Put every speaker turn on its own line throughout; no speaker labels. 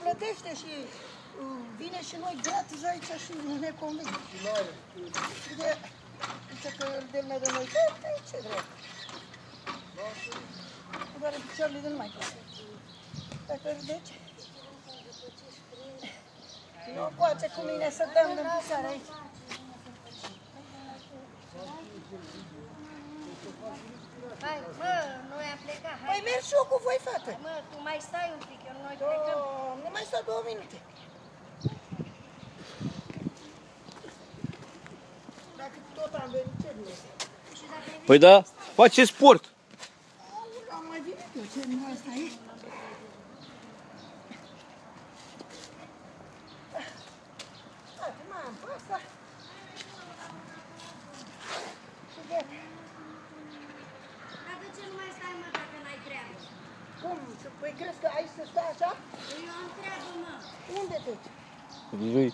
plătește și vine și noi gratis aici și ne convine. Zice că îl dă de noi, ce drept? Cu doar picioarele de nu mai poate. Dacă râdeci, eu coace cu mine să dăm în picioare aici.
Hai, mă, noi am plecat, hai.
Păi merg și eu cu voi, fată.
Mă, tu mai stai un pic, noi plecăm.
Nu mai stau 2 minute. Dacă tot am venit, ce bine este.
Păi da, face sport.
Am mai venit eu, ce nu asta e? Haide, m-am pe asta. Și gata.
Dar de ce nu mai stai, mă, dacă n-ai treabă?
Cum? Păi crezi că aici să stai așa?
Eu am treabă, mă.
Unde duci?
Lui,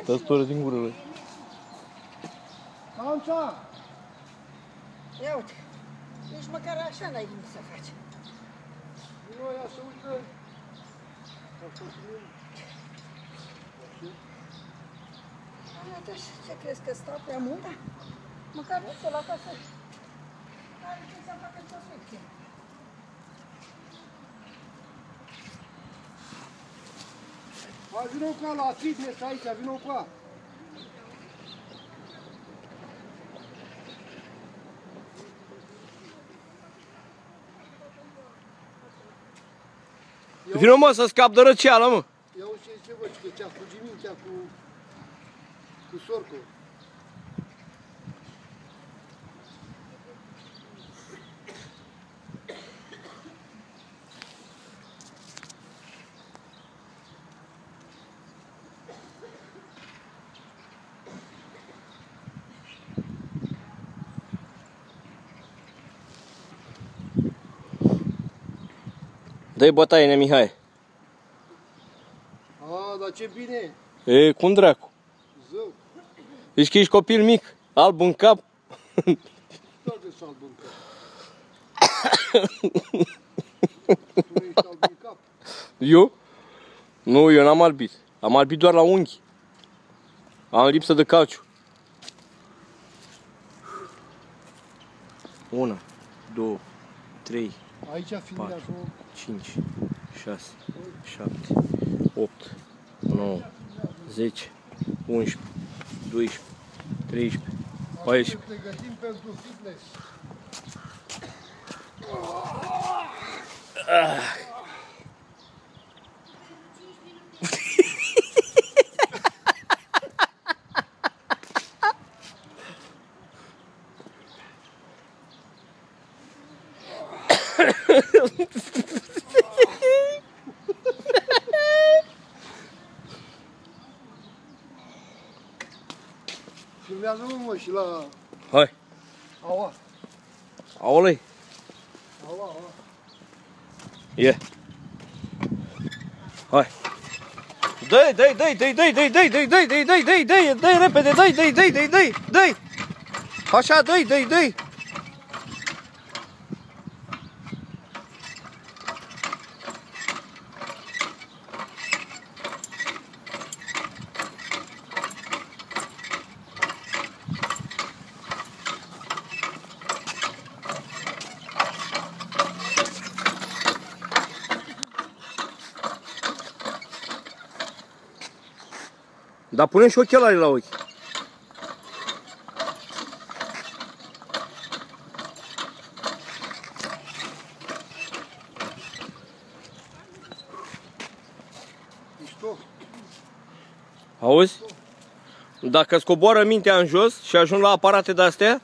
dați toră din gură lui.
Anța!
Ia uite, nici măcar așa n-ai venit să faci.
Vino ia să uite.
Atunci, ce crezi că stau prea mult? Măcar nu la casă. N-are ce să facă ce-o să fie.
Hai, vino cu la fitness aici, vino cu a.
Vino, mă, să scap de răceală, mă.
Ia uite ce zice, bă, că cea cu Gimintea, cu Sorco.
Dă-i bătaie, nea Mihai.
A, dar ce bine.
E, cum dracu?
Zău.
Ești că ești copil mic, alb în cap.
Toate sunt alb în cap. Tu ești alb în cap.
Eu? Nu, eu n-am albit. Am albit doar la unghi. Am lipsă de calciu. 1, 2, 3,
Aici
4,
filmează
5, 6, 7, 8, 9, 10, 11, 12, 13, 14.
Ne pregătim pentru fitness. Filmează-mă, mă, și la...
Hai.
Aua.
Aolei.
Aua, aua.
Ie. Hai. Dă-i, dă-i, dă-i, dă-i, dă-i, dă-i, dă-i, dă-i, dă-i, dă-i, dă-i, dă-i, dă-i, dă-i repede, dă-i, dă-i, dă-i, dă-i, dă-i, dă-i. Așa, dă-i, dă-i, dă-i. Dar punem și ochelarii la ochi.
Mișto.
Auzi? Dacă îți coboară mintea în jos și ajung la aparate de-astea,